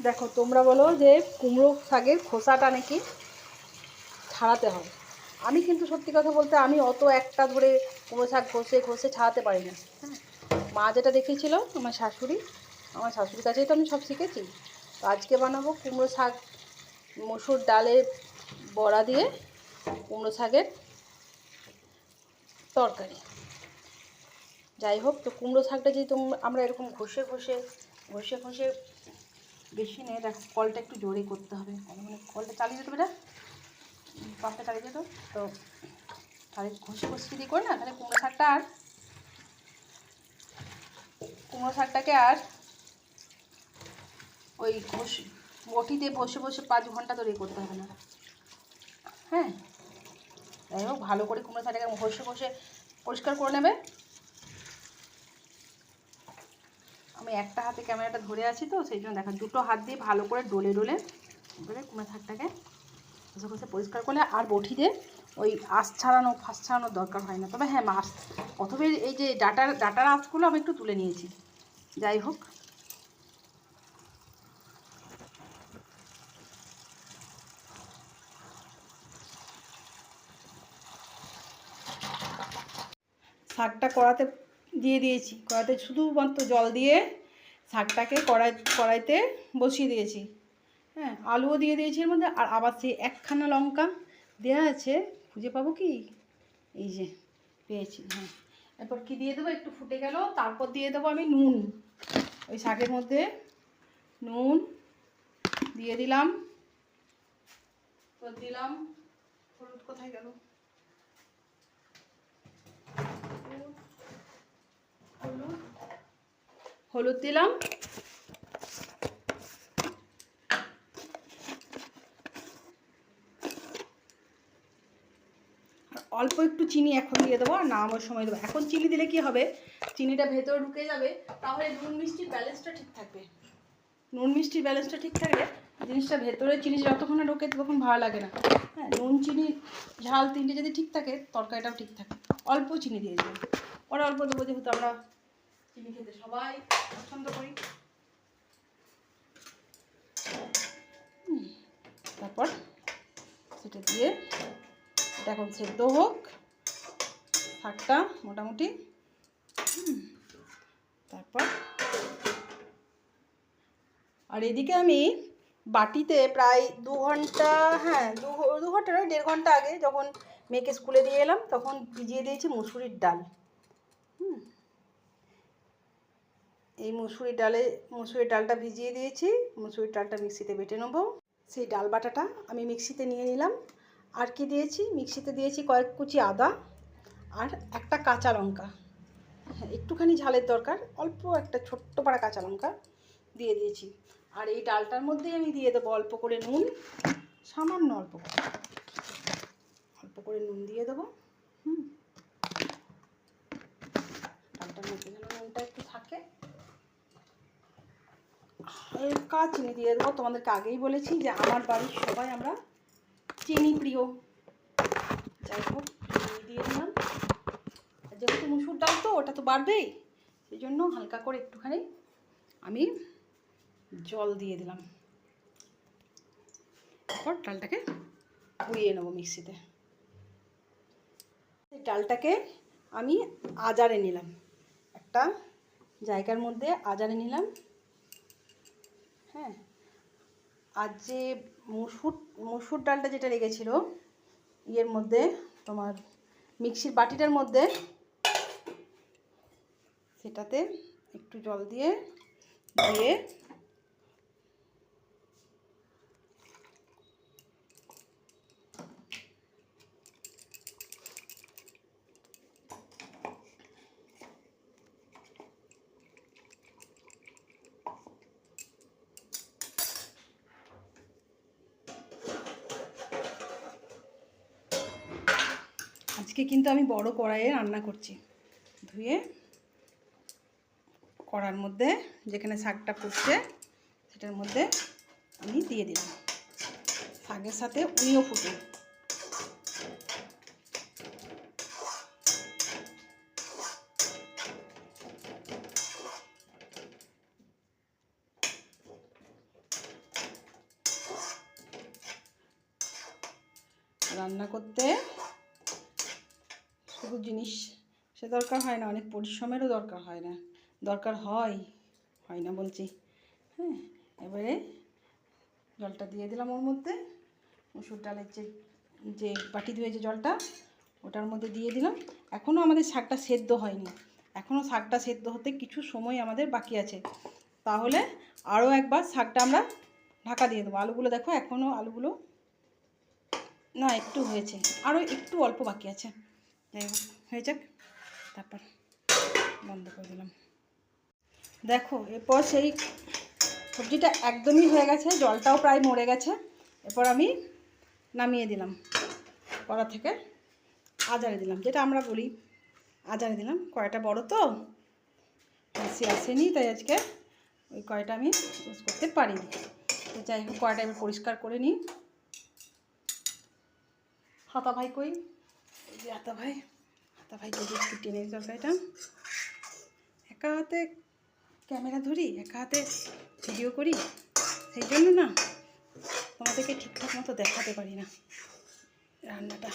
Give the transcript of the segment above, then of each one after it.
দেখো তোমরা বলো যে কুমড়ো শাকের খোসাটা নাকি ছাড়াতে হয়। আমি কিন্তু সত্যি কথা বলতে আমি অত একটা ধরে কুমড়ো শাক ঘষে ঘষে ছাড়াতে পারি না। হ্যাঁ, মা যেটা দেখিয়েছিল আমার শাশুড়ির কাছেই তো আমি সব শিখেছি। তো আজকে বানাবো কুমড়ো শাক, মসুর ডালের বড়া দিয়ে কুমড়ো শাকের তরকারি। যাই হোক, তো কুমড়ো শাকটা যদি আমরা এরকম ঘষে ঘষে বেশি নেই। দেখো কলটা একটু জোরে করতে হবে, মানে কলটা চালিয়ে যেতে বেটা, পাম্পটা চালিয়ে যেত। তো তাহলে ঘষে ঘষে যদি করি না, তাহলে কুমড়ো শাকটাকে আর ওই বটিতে বসে বসে 5 ঘন্টা ধরে করতে হবে না। হ্যাঁ, যাই হোক, ভালো করে কুমড়ো শাকটাকে ঘষে ঘষে পরিষ্কার করে নেবে। আমি একটা হাতে ক্যামেরাটা ধরে আছি, তো সেই জন্য দেখা, দুটো হাত দিয়ে ভালো করে ডলে কুমড়ো শাকটাকে ঘষে ঘষে পরিষ্কার করলে আর বটিতে ওই ফাঁস ছাড়ানোর দরকার হয় না। তবে হ্যাঁ, প্রথমে এই যে ডাটার আঁশগুলো আমি একটু তুলে নিয়েছি। যাই হোক, শাকটা কড়াতে দিয়ে দিয়েছি। কড়াতে শুধুমাত্র জল দিয়ে শাকটাকে কড়াইতে বসিয়ে দিয়েছি। হ্যাঁ, আলুও দিয়ে দিয়েছি এর মধ্যে। আর আবার সেই একখানা লঙ্কা দেওয়া আছে, খুঁজে পাবো কি, এই যে পেয়েছি। হ্যাঁ, এরপর কি দিয়ে দেবো, একটু ফুটে গেল, তারপর দিয়ে দেবো আমি নুন। ওই শাকের মধ্যে নুন দিয়ে দিলাম। তো দিলাম হলুদ, কোথায় গেল, হলুদ দিলাম। অল্প একটু চিনি এখন দিয়ে দেবো, আর নামানোর সময় দেবো। এখন চিনি দিলে কি হবে, চিনিটা ভেতরে ঢুকে যাবে, তাহলে নুন মিষ্টির ব্যালেন্সটা ঠিক থাকবে। নুন মিষ্টির ব্যালেন্সটা ঠিক থাকলে জিনিসটা ভেতরে চিনি যতক্ষণ না ঢোকে ততক্ষণ ভালো লাগে না। হ্যাঁ, নুন চিনি ঝাল তিনটে যদি ঠিক থাকে, তরকারিটাও ঠিক থাকে। অল্প চিনি দিয়ে দেবো, পরে অল্প দেবো, যেহেতু আমরা চিনি খেতে সবাই পছন্দ করি। তারপর সেটা দিয়ে এটা এখন সেদ্ধ হোক শাকটা মোটামুটি। তারপর আর এদিকে আমি বাটিতে প্রায় 2 ঘন্টা, হ্যাঁ 2 ঘন্টা নয়, 1.5 ঘন্টা আগে যখন মেয়েকে স্কুলে দিয়ে এলাম, তখন ভিজিয়ে দিয়েছি মুসুরির ডাল। এই মুসুরির ডালটা ভিজিয়ে দিয়েছি। মুসুরির ডালটা মিক্সিতে বেটে নেবো। সেই ডাল বাটাটা আমি মিক্সিতে নিয়ে নিলাম। আর কি দিয়েছি, মিক্সিতে দিয়েছি কয়েক কুচি আদা আর একটা কাঁচা লঙ্কা। হ্যাঁ, একটুখানি ঝালের দরকার, অল্প একটা ছোট্ট পাড়া কাঁচা লঙ্কা দিয়ে দিয়েছি। আর এই ডালটার মধ্যে আমি দিয়ে দেবো অল্প করে নুন, সামান্য অল্প করে নুন দিয়ে দেবো। ডালটার মধ্যে যেন নুনটা একটু থাকে। হালকা চিনি দিয়ে দেবো। তোমাদেরকে আগেই বলেছি যে আমার বাড়ির সবাই আমরা চিনি প্রিয়। যাই হোক, চিনি দিয়ে দিলাম। যেহেতু মুসুর ডাল তো ওটা তো বাড়বেই, সেই জন্য হালকা করে একটুখানি আমি জল দিয়ে দিলাম। তারপর ডালটাকে ধুয়ে নেবো মিক্সিতে। ডালটাকে আমি আজারে নিলাম, একটা জায়গার মধ্যে আজারে নিলাম। হ্যাঁ, আর যে মুসুর ডালটা যেটা লেগেছিল ইয়ের মধ্যে, তোমার মিক্সির বাটিটার মধ্যে, সেটাতে একটু জল দিয়ে ধুয়ে আজকে কিন্তু আমি বড় কড়াইয়ে রান্না করছি। ধুয়ে কড়ার মধ্যে যেখানে শাকটা ফুটছে সেটার মধ্যে আমি দিয়ে দিলাম। শাকের সাথে উনিও ফুটে। রান্না করতে শুধু জিনিস সে দরকার হয় না, অনেক পরিশ্রমেরও দরকার হয় না, দরকার হয় না বলছি। হ্যাঁ, এবারে জলটা দিয়ে দিলাম ওর মধ্যে, মুসুর ডালের যে বাটি ধুয়ে যে জলটা ওটার মধ্যে দিয়ে দিলাম। এখনও আমাদের শাকটা সেদ্ধ হয়নি, এখনও শাকটা সেদ্ধ হতে কিছু সময় আমাদের বাকি আছে। তাহলে আরও একবার শাকটা আমরা ঢাকা দিয়ে দেবো। আলুগুলো দেখো, এখনও আলুগুলো না একটু হয়েছে, আরও একটু অল্প বাকি আছে। যাই হোক, হয়ে যাক, তারপর বন্ধ করে দিলাম। দেখো এরপর সেই সবজিটা একদমই হয়ে গেছে, জলটাও প্রায় মরে গেছে। এরপর আমি নামিয়ে দিলাম কড়া থেকে, আজারে দিলাম, যেটা আমরা বলি আজারে দিলাম। কড়াইটা বড় তো বেশি আসেনি, তাই আজকে ওই কড়াইটা আমি ইউজ করতে পারিনি। তো যাই হোক, কড়াইটা আমি পরিষ্কার করে নিই। হাতা ভাই কই, এই যে হাতা ভাইকে একটু টেনে তরকারিটা, একা হাতে ক্যামেরা ধরি, একা হাতে ভিডিও করি, সেই জন্য না তোমাদেরকে ঠিকঠাক মতো দেখাতে পারি না রান্নাটা।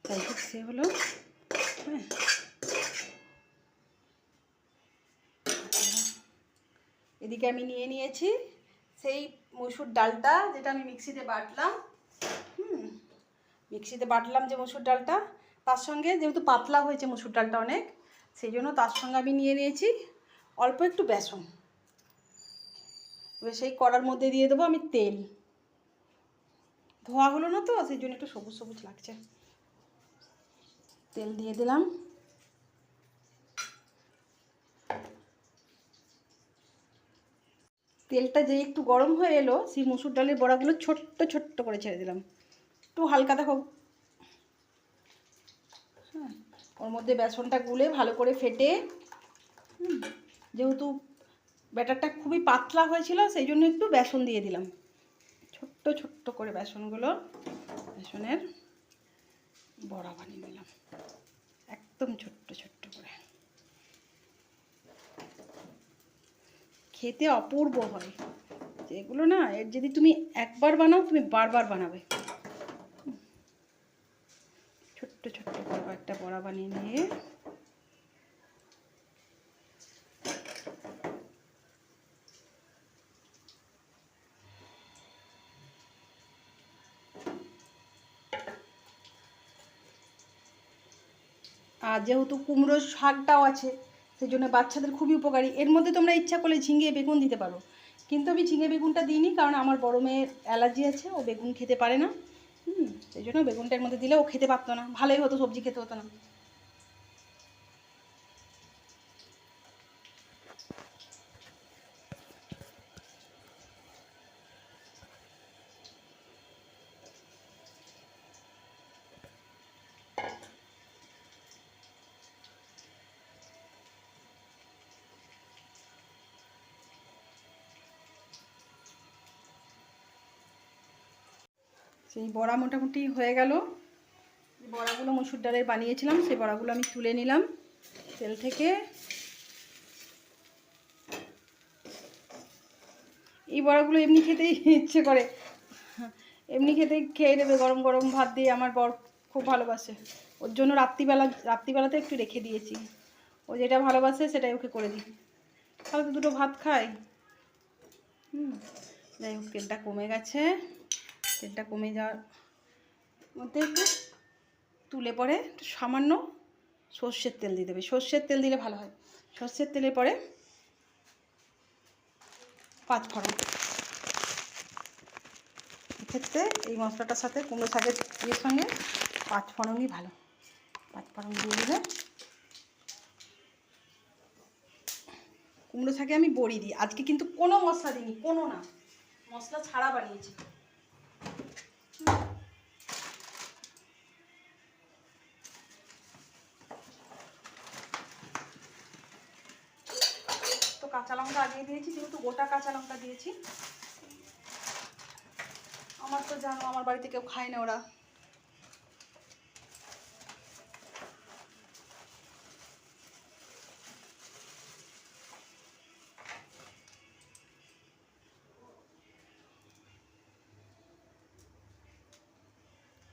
যাই হোক, সে হলো। হ্যাঁ, এদিকে আমি নিয়ে নিয়েছি সেই মসুর ডালটা, যেটা আমি মিক্সিতে বাটলাম। মিক্সিতে বাটলাম যে মসুর ডালটা, তার সঙ্গে যেহেতু পাতলা হয়েছে মসুর ডালটা অনেক, সেই জন্য তার সঙ্গে আমি নিয়ে নিয়েছি অল্প একটু বেসন। এবার সেই কড়ার মধ্যে দিয়ে দেবো আমি তেল। ধোয়া হলো না তো, সেই জন্য একটু সবুজ সবুজ লাগছে। তেল দিয়ে দিলাম। তেলটা যেই একটু গরম হয়ে এলো, সেই মসুর ডালের বড়াগুলো ছোট্ট ছোট্ট করে ছেড়ে দিলাম, একটু হালকা দেখো। হ্যাঁ, ওর মধ্যে বেসনটা গুলে ভালো করে ফেটে, যেহেতু ব্যাটারটা খুবই পাতলা হয়েছিল সেই জন্য একটু বেসন দিয়ে দিলাম, ছোট্ট ছোট্ট করে বেসনের বড়া বানিয়ে নিলাম, একদম ছোট্ট ছোট্ট করে। খেতে অপূর্ব হয় যেগুলো, না এর যদি তুমি একবার বানাও তুমি বারবার বানাবে। ছোট্ট ছোট্ট করে একটা বড়া বানিয়ে নিয়ে আর যেহেতু কুমড়োর শাকটাও আছে, সেই জন্য বাচ্চাদের খুবই উপকারী। এর মধ্যে তোমরা ইচ্ছা করলে ঝিঙে বেগুন দিতে পারো, কিন্তু আমি ঝিঙে বেগুনটা দিইনি, কারণ আমার বড় মেয়ের অ্যালার্জি আছে, ও বেগুন খেতে পারে না। সেই জন্য বেগুনটার মধ্যে দিলে ও খেতে পারতো না, ভালোই হতো, সবজি খেতে হতো না। সেই বড়া মোটামুটি হয়ে গেল। বড়াগুলো মসুর ডালের বানিয়েছিলাম, সেই বড়াগুলো আমি তুলে নিলাম তেল থেকে। এই বড়াগুলো এমনি খেতেই ইচ্ছে করে, এমনি খেতেই খেয়ে নেবে গরম গরম ভাত দিয়ে। আমার বর খুব ভালোবাসে, ওর জন্য রাত্রিবেলাতে একটু রেখে দিয়েছি। ও যেটা ভালোবাসে সেটাই ওকে করে দিই, তাহলে তো দুটো ভাত খাই। যাই হোক, তেলটা কমে গেছে। তেলটা কমে যাওয়ার মধ্যে একটু তুলে পরে একটু সামান্য সর্ষের তেল দিয়ে দেবে, সর্ষের তেল দিলে ভালো হয়। সর্ষের তেলে পরে পাঁচফোড়ন, এক্ষেত্রে এই মশলাটার সাথে কুমড়ো শাকের ইয়ের সঙ্গে পাঁচফোড়নই ভালো। পাঁচফোড়ন দিয়ে দিলে, কুমড়ো শাকে আমি বড়ি দিই, আজকে কিন্তু কোনো মশলা দিইনি, কোনো না, মশলা ছাড়া বানিয়েছি। তো কাঁচা লঙ্কা আগে দিয়েছি, যেহেতু গোটা কাঁচা লঙ্কা দিয়েছি। আমার তো জানো, আমার বাড়িতে কেউ খায় না ওরা।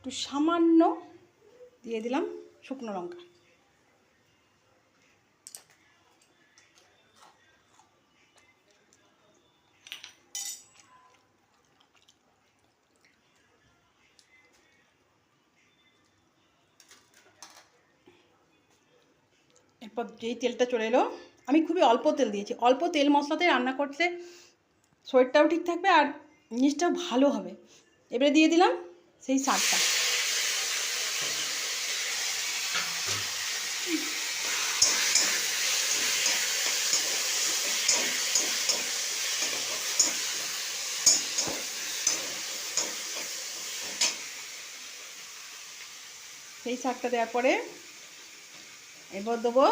একটু সামান্য দিয়ে দিলাম শুকনো লঙ্কা। এরপর যেই তেলটা চলে এলো, আমি খুবই অল্প তেল দিয়েছি। অল্প তেল মশলাতে রান্না করতে শরীরটাও ঠিক থাকবে আর জিনিসটাও ভালো হবে। এবারে দিয়ে দিলাম সেই শাকটা। সেই শাকটা দেওয়ার পরে এবার দেবো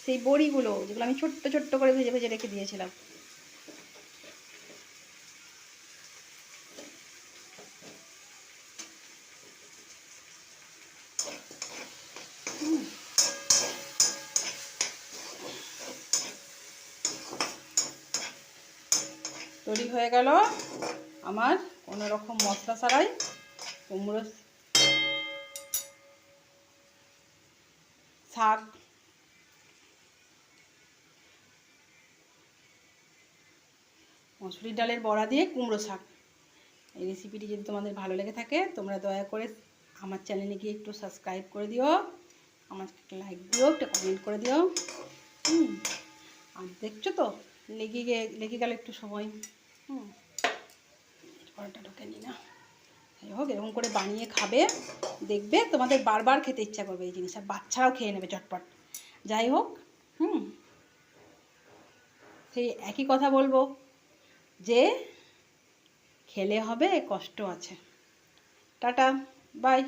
সেই বড়িগুলো, যেগুলো আমি ছোট্ট ছোট্ট করে ভেজে ভেজে রেখে দিয়েছিলাম। তৈরি হয়ে গেল আমার কোনো রকম মশলা ছাড়াই কুমড়ো শাক। মসুরির ডালের বড়া দিয়ে কুমড়ো শাক। এই রেসিপিটি যদি তোমাদের ভালো লেগে থাকে তোমরা দয়া করে আমার চ্যানেলে গিয়ে একটু সাবস্ক্রাইব করে দিও, আমার একটা লাইক দিও, একটা কমেন্ট করে দিও। আর দেখছো তো লেগে গেল একটু সময়। পরোটা ঢোকে নি না, যাই হোক এরকম করে বানিয়ে খাবে, দেখবে তোমাদের বারবার খেতে ইচ্ছা করবে এই জিনিস, আর বাচ্চারাও খেয়ে নেবে চটপট। যাই হোক সেই একই কথা বলবো যে খেলে হবে, কষ্ট আছে। Tata, by.